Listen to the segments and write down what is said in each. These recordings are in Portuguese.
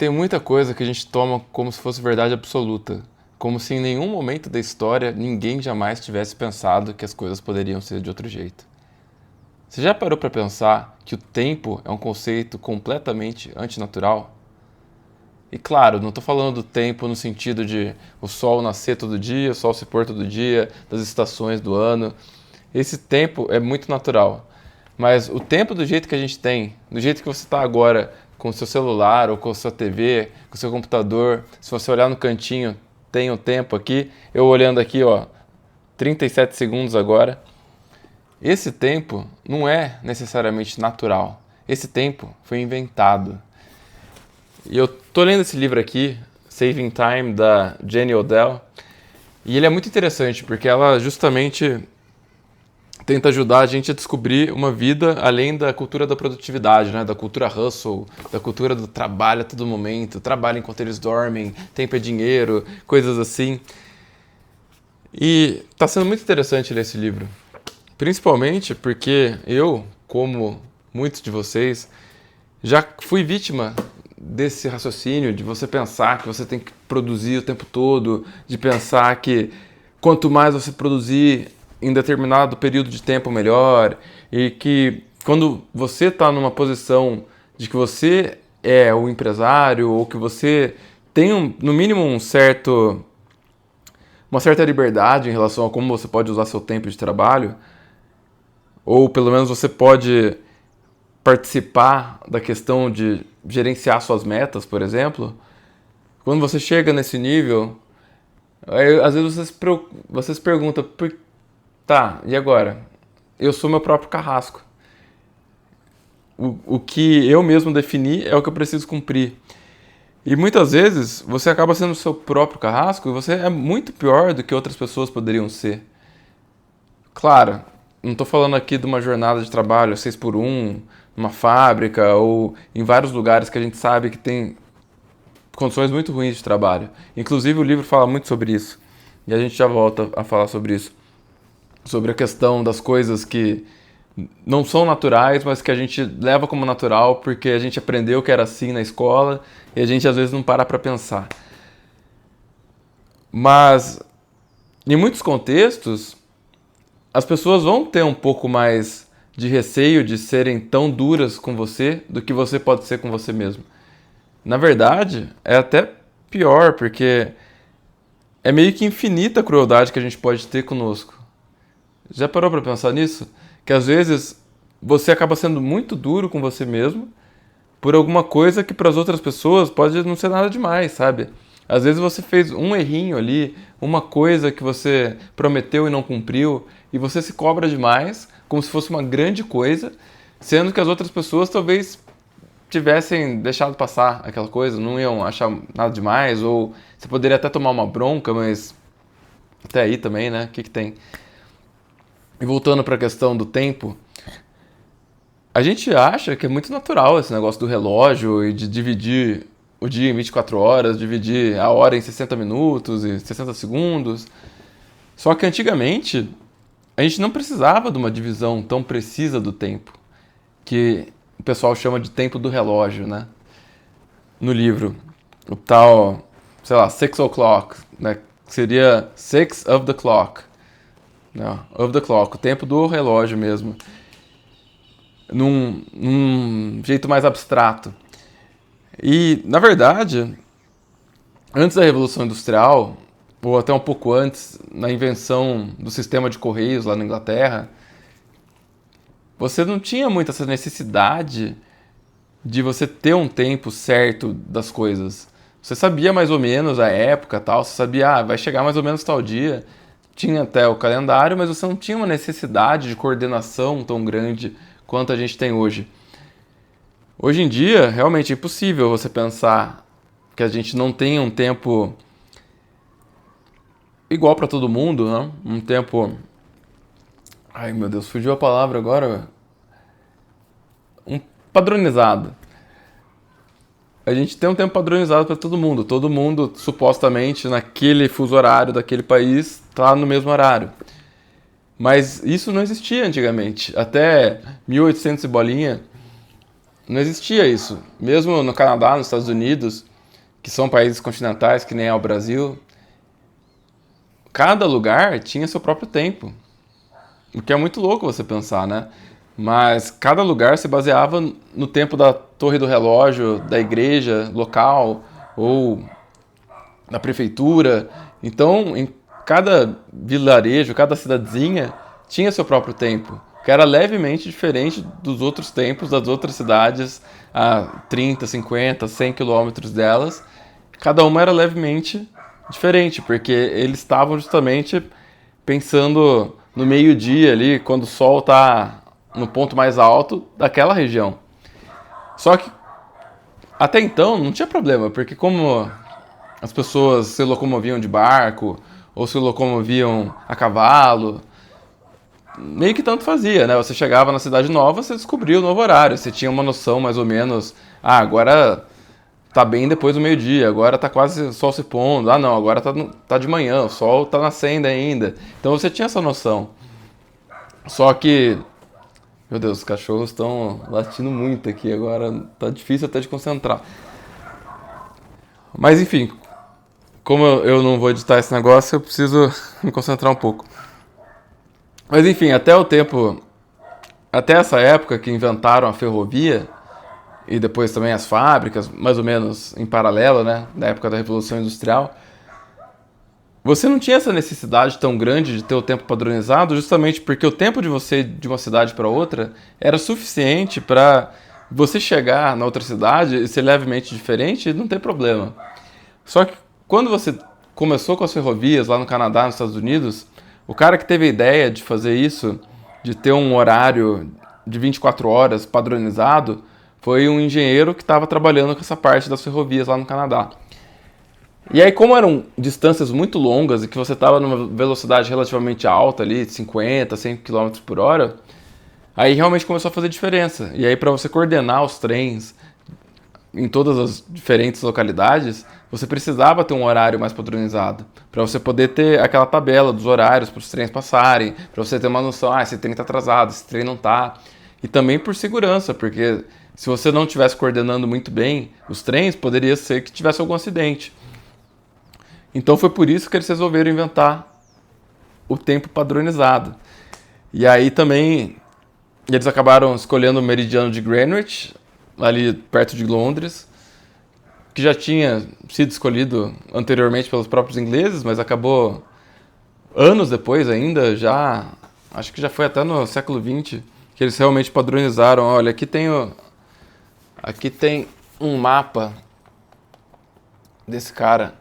tem muita coisa que a gente toma como se fosse verdade absoluta, como se em nenhum momento da história ninguém jamais tivesse pensado que as coisas poderiam ser de outro jeito. Você já parou para pensar que o tempo é um conceito completamente antinatural? E claro, não estou falando do tempo no sentido de o sol nascer todo dia, o sol se pôr todo dia, das estações do ano. Esse tempo é muito natural. Mas o tempo do jeito que a gente tem, do jeito que você está agora, com o seu celular ou com a sua TV, com o seu computador, se você olhar no cantinho, tem o tempo aqui, eu olhando aqui, ó, 37 segundos agora. Esse tempo não é necessariamente natural. Esse tempo foi inventado. E eu tô lendo esse livro aqui, Saving Time, da Jenny Odell, e ele é muito interessante porque ela justamente tenta ajudar a gente a descobrir uma vida além da cultura da produtividade, né? Da cultura hustle, da cultura do trabalho a todo momento, trabalho enquanto eles dormem, tempo é dinheiro, coisas assim. E tá sendo muito interessante ler esse livro, principalmente porque eu, como muitos de vocês, já fui vítima desse raciocínio de você pensar que você tem que produzir o tempo todo, de pensar que quanto mais você produzir em determinado período de tempo melhor, e que quando você está numa posição de que você é o empresário ou que você tem no mínimo uma certa liberdade em relação a como você pode usar seu tempo de trabalho, ou pelo menos você pode participar da questão de gerenciar suas metas, por exemplo. Quando você chega nesse nível, aí, às vezes você se pergunta, tá, e agora? Eu sou meu próprio carrasco. O que eu mesmo defini é o que eu preciso cumprir. E muitas vezes você acaba sendo o seu próprio carrasco e você é muito pior do que outras pessoas poderiam ser. Claro, não estou falando aqui de uma jornada de trabalho 6 por 1, numa fábrica ou em vários lugares que a gente sabe que tem condições muito ruins de trabalho. Inclusive o livro fala muito sobre isso. E a gente já volta a falar sobre isso. Sobre a questão das coisas que não são naturais, mas que a gente leva como natural porque a gente aprendeu que era assim na escola e a gente às vezes não para pensar. Mas em muitos contextos, as pessoas vão ter um pouco mais de receio de serem tão duras com você do que você pode ser com você mesmo. Na verdade, é até pior, porque é meio que infinita a crueldade que a gente pode ter conosco. Já parou para pensar nisso? Que às vezes você acaba sendo muito duro com você mesmo por alguma coisa que para as outras pessoas pode não ser nada demais, sabe? Às vezes você fez um errinho ali, uma coisa que você prometeu e não cumpriu, e você se cobra demais, como se fosse uma grande coisa, sendo que as outras pessoas talvez tivessem deixado passar aquela coisa, não iam achar nada demais, ou você poderia até tomar uma bronca, mas até aí também, né? O que tem? E voltando para a questão do tempo, a gente acha que é muito natural esse negócio do relógio e de dividir o dia em 24 horas, dividir a hora em 60 minutos e 60 segundos. Só que antigamente a gente não precisava de uma divisão tão precisa do tempo, que o pessoal chama de tempo do relógio, né? No livro, o tal, sei lá, 6 o'clock, né? Seria 6 of the clock. Não, of the clock, o tempo do relógio mesmo. Num jeito mais abstrato. E, na verdade, antes da Revolução Industrial, ou até um pouco antes, na invenção do sistema de correios lá na Inglaterra, você não tinha muito essa necessidade de você ter um tempo certo das coisas. Você sabia mais ou menos a época, tal, você sabia, vai chegar mais ou menos tal dia. Tinha até o calendário, mas você não tinha uma necessidade de coordenação tão grande quanto a gente tem hoje. Hoje em dia, realmente é impossível você pensar que a gente não tem um tempo igual para todo mundo, né? Um tempo... Ai, meu Deus, fugiu a palavra agora. Um padronizado. A gente tem um tempo padronizado para todo mundo. Todo mundo, supostamente, naquele fuso horário daquele país, está no mesmo horário. Mas isso não existia antigamente. Até 1800 e bolinha, não existia isso. Mesmo no Canadá, nos Estados Unidos, que são países continentais, que nem é o Brasil, cada lugar tinha seu próprio tempo. O que é muito louco você pensar, né? Mas cada lugar se baseava no tempo da torre do relógio, da igreja local ou da prefeitura. Então, em cada vilarejo, cada cidadezinha tinha seu próprio tempo, que era levemente diferente dos outros tempos das outras cidades a 30, 50, 100 quilômetros delas. Cada uma era levemente diferente, porque eles estavam justamente pensando no meio-dia ali, quando o sol está no ponto mais alto daquela região. Só que até então não tinha problema, porque como as pessoas se locomoviam de barco ou se locomoviam a cavalo, meio que tanto fazia, né? Você chegava na cidade nova, você descobria o novo horário, você tinha uma noção mais ou menos, agora tá bem depois do meio-dia, agora tá quase o sol se pondo, não, agora tá de manhã, o sol tá nascendo ainda. Então você tinha essa noção. Só que, meu Deus, os cachorros estão latindo muito aqui agora, tá difícil até de concentrar. Mas enfim, como eu não vou editar esse negócio, eu preciso me concentrar um pouco. Mas enfim, até essa época que inventaram a ferrovia, e depois também as fábricas, mais ou menos em paralelo, né, na época da Revolução Industrial, você não tinha essa necessidade tão grande de ter o tempo padronizado, justamente porque o tempo de você ir de uma cidade para outra era suficiente para você chegar na outra cidade e ser levemente diferente e não ter problema. Só que quando você começou com as ferrovias lá no Canadá, nos Estados Unidos, o cara que teve a ideia de fazer isso, de ter um horário de 24 horas padronizado, foi um engenheiro que estava trabalhando com essa parte das ferrovias lá no Canadá. E aí, como eram distâncias muito longas e que você estava numa velocidade relativamente alta ali, 50, 100 km por hora, aí realmente começou a fazer diferença. E aí, para você coordenar os trens em todas as diferentes localidades, você precisava ter um horário mais padronizado, para você poder ter aquela tabela dos horários para os trens passarem, para você ter uma noção, esse trem está atrasado, esse trem não está. E também por segurança, porque se você não estivesse coordenando muito bem os trens, poderia ser que tivesse algum acidente. Então foi por isso que eles resolveram inventar o tempo padronizado. E aí também eles acabaram escolhendo o meridiano de Greenwich, ali perto de Londres, que já tinha sido escolhido anteriormente pelos próprios ingleses, mas acabou anos depois ainda, acho que já foi até no século XX, que eles realmente padronizaram. Olha, aqui tem um mapa desse cara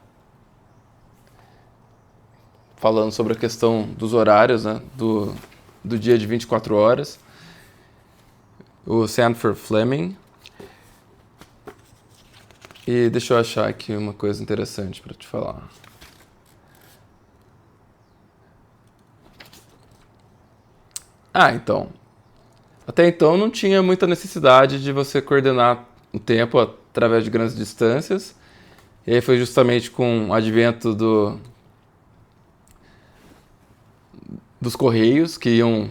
falando sobre a questão dos horários, né, do dia de 24 horas, o Sanford Fleming. E deixa eu achar aqui uma coisa interessante para te falar. Então. Até então não tinha muita necessidade de você coordenar o tempo através de grandes distâncias. E aí foi justamente com o advento dos correios, que iam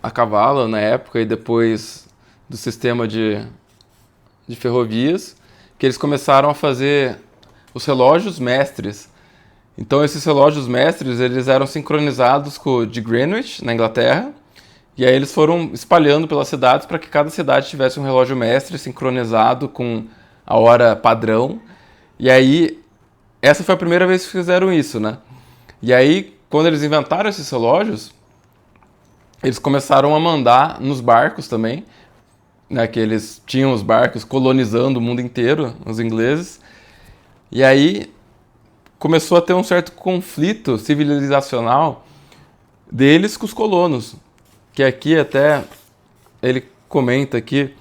a cavalo na época, e depois do sistema de ferrovias, que eles começaram a fazer os relógios mestres. Então esses relógios mestres, eles eram sincronizados com o de Greenwich, na Inglaterra, e aí eles foram espalhando pelas cidades para que cada cidade tivesse um relógio mestre sincronizado com a hora padrão. E aí, essa foi a primeira vez que fizeram isso, né? E aí, quando eles inventaram esses relógios, eles começaram a mandar nos barcos também, né, que eles tinham os barcos colonizando o mundo inteiro, os ingleses. E aí começou a ter um certo conflito civilizacional deles com os colonos, que aqui até ele comenta aqui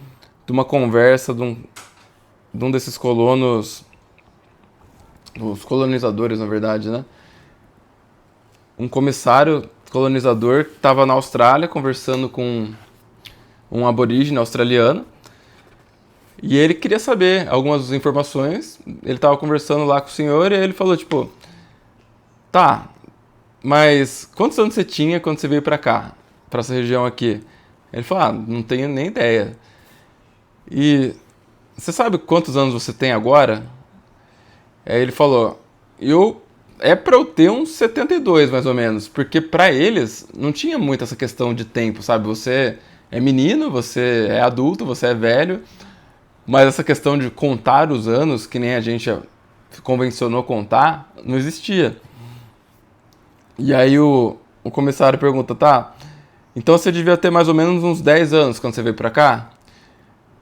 de uma conversa de um desses colonos, os colonizadores na verdade, né? Um comissário colonizador que estava na Austrália conversando com um aborígene australiano, e ele queria saber algumas informações. Ele estava conversando lá com o senhor e ele falou, tipo, tá, mas quantos anos você tinha quando você veio para cá, para essa região aqui? Ele falou, não tenho nem ideia. E você sabe quantos anos você tem agora? Aí ele falou, é pra eu ter uns 72 mais ou menos, porque pra eles não tinha muito essa questão de tempo, sabe? Você é menino, você é adulto, você é velho, mas essa questão de contar os anos, que nem a gente convencionou contar, não existia. E aí o comissário pergunta, tá, então você devia ter mais ou menos uns 10 anos quando você veio pra cá?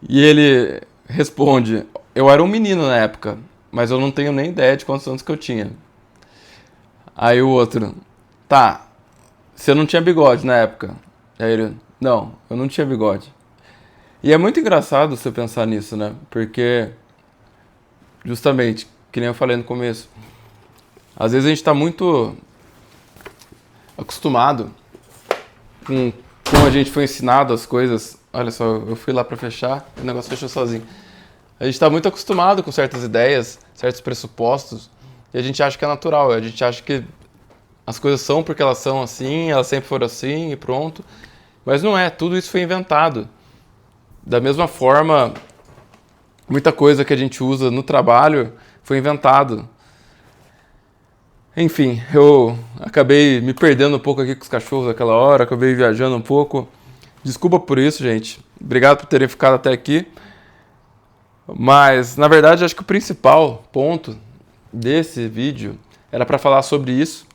E ele responde, eu era um menino na época, mas eu não tenho nem ideia de quantos anos que eu tinha. Aí o outro, tá, você não tinha bigode na época? Aí ele, não, eu não tinha bigode. E é muito engraçado você pensar nisso, né? Porque, justamente, que nem eu falei no começo, às vezes a gente tá muito acostumado com como a gente foi ensinado as coisas. Olha só, eu fui lá pra fechar, o negócio fechou sozinho. A gente tá muito acostumado com certas ideias, certos pressupostos, e a gente acha que é natural, a gente acha que as coisas são porque elas são assim, elas sempre foram assim e pronto. Mas não é, tudo isso foi inventado. Da mesma forma, muita coisa que a gente usa no trabalho foi inventado. Enfim, eu acabei me perdendo um pouco aqui com os cachorros naquela hora, acabei viajando um pouco. Desculpa por isso, gente. Obrigado por terem ficado até aqui. Mas, na verdade, acho que o principal ponto desse vídeo era para falar sobre isso,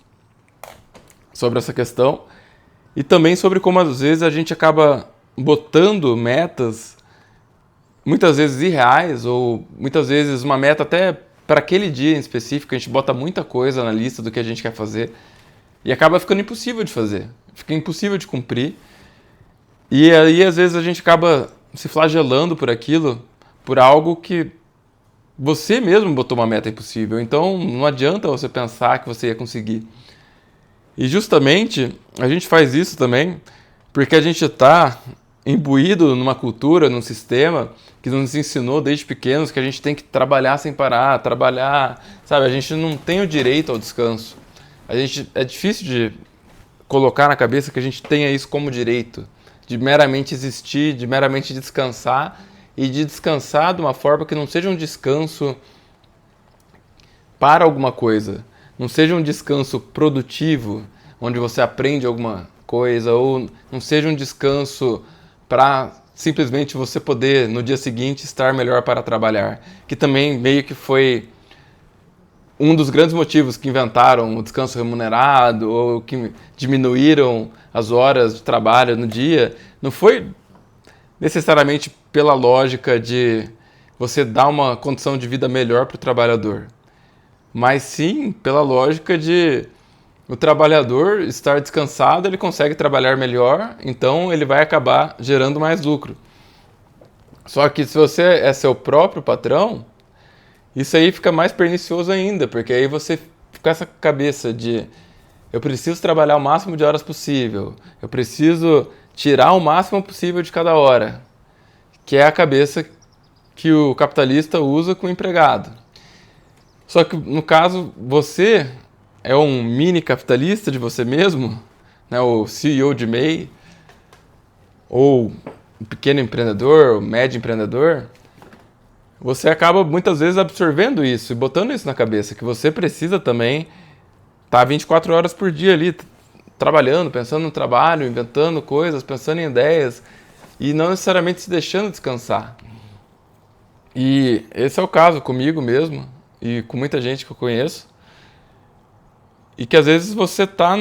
sobre essa questão, e também sobre como às vezes a gente acaba botando metas, muitas vezes irreais, ou muitas vezes uma meta até para aquele dia em específico, a gente bota muita coisa na lista do que a gente quer fazer, e acaba ficando impossível de fazer, fica impossível de cumprir, e aí às vezes a gente acaba se flagelando por aquilo, por algo que você mesmo botou uma meta impossível, então não adianta você pensar que você ia conseguir. E justamente a gente faz isso também porque a gente está imbuído numa cultura, num sistema que nos ensinou desde pequenos que a gente tem que trabalhar sem parar, trabalhar, sabe? A gente não tem o direito ao descanso. É difícil de colocar na cabeça que a gente tenha isso como direito, de meramente existir, de meramente descansar e de descansar de uma forma que não seja um descanso para alguma coisa, não seja um descanso produtivo, onde você aprende alguma coisa, ou não seja um descanso para simplesmente você poder no dia seguinte estar melhor para trabalhar, que também meio que foi um dos grandes motivos que inventaram o descanso remunerado ou que diminuíram as horas de trabalho no dia, não foi necessariamente pela lógica de você dar uma condição de vida melhor para o trabalhador, mas sim pela lógica de o trabalhador estar descansado, ele consegue trabalhar melhor, então ele vai acabar gerando mais lucro. Só que se você é seu próprio patrão, isso aí fica mais pernicioso ainda, porque aí você fica com essa cabeça de eu preciso trabalhar o máximo de horas possível, eu preciso tirar o máximo possível de cada hora, que é a cabeça que o capitalista usa com o empregado. Só que no caso, você é um mini capitalista de você mesmo, né, o CEO de MEI, ou um pequeno empreendedor, médio empreendedor, você acaba muitas vezes absorvendo isso e botando isso na cabeça, que você precisa também estar 24 horas por dia ali, trabalhando, pensando no trabalho, inventando coisas, pensando em ideias, e não necessariamente se deixando descansar. E esse é o caso comigo mesmo, e com muita gente que eu conheço, e que às vezes você tá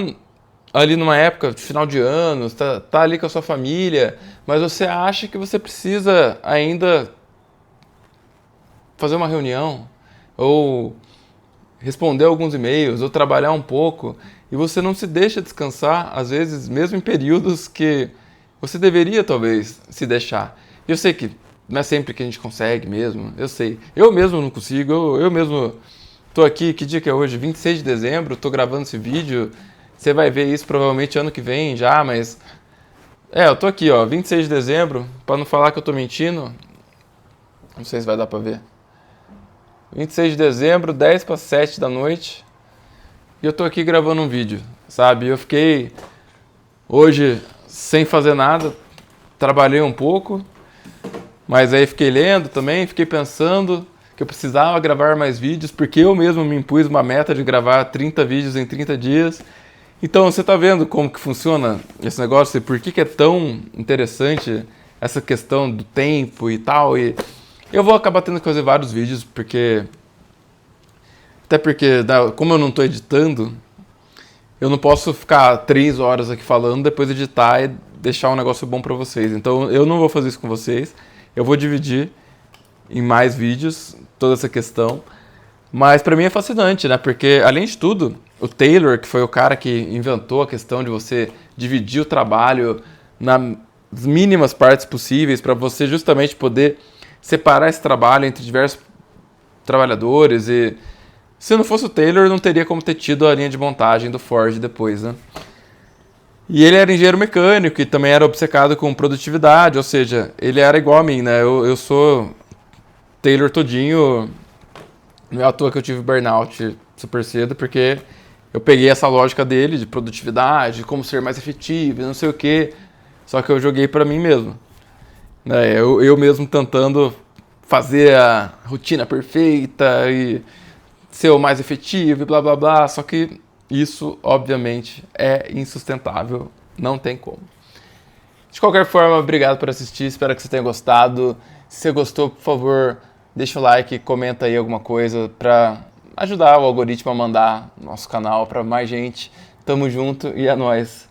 ali numa época de final de ano, tá ali com a sua família, mas você acha que você precisa ainda fazer uma reunião, ou responder alguns e-mails, ou trabalhar um pouco, e você não se deixa descansar, às vezes, mesmo em períodos que você deveria, talvez, se deixar. Eu sei que não é sempre que a gente consegue mesmo, eu sei. Eu mesmo não consigo, eu mesmo tô aqui, que dia que é hoje? 26 de dezembro, tô gravando esse vídeo, você vai ver isso provavelmente ano que vem já, mas... eu tô aqui, ó, 26 de dezembro, pra não falar que eu tô mentindo, não sei se vai dar pra ver. 26 de dezembro, 10 para 7 da noite, e eu tô aqui gravando um vídeo, sabe? Eu fiquei hoje sem fazer nada, trabalhei um pouco, mas aí fiquei lendo também, fiquei pensando, que eu precisava gravar mais vídeos, porque eu mesmo me impus uma meta de gravar 30 vídeos em 30 dias. Então você tá vendo como que funciona esse negócio e por que que é tão interessante essa questão do tempo e tal. E eu vou acabar tendo que fazer vários vídeos, porque... Até porque, como eu não tô editando, eu não posso ficar 3 horas aqui falando, depois editar e deixar um negócio bom pra vocês. Então eu não vou fazer isso com vocês. Eu vou dividir em mais vídeos toda essa questão. Mas pra mim é fascinante, né? Porque, além de tudo, o Taylor, que foi o cara que inventou a questão de você dividir o trabalho nas mínimas partes possíveis para você justamente poder separar esse trabalho entre diversos trabalhadores. E se não fosse o Taylor, não teria como ter tido a linha de montagem do Ford depois, né? E ele era engenheiro mecânico e também era obcecado com produtividade, ou seja, ele era igual a mim, né? Eu sou Taylor todinho. Não é à toa que eu tive burnout super cedo, porque eu peguei essa lógica dele de produtividade, de como ser mais efetivo, não sei o quê. Só que eu joguei pra mim mesmo. Né? Eu mesmo tentando fazer a rotina perfeita e ser o mais efetivo e blá blá blá. Só que isso, obviamente, é insustentável. Não tem como. De qualquer forma, obrigado por assistir. Espero que você tenha gostado. Se você gostou, por favor, deixa o like, comenta aí alguma coisa pra ajudar o algoritmo a mandar nosso canal pra mais gente. Tamo junto e é nóis.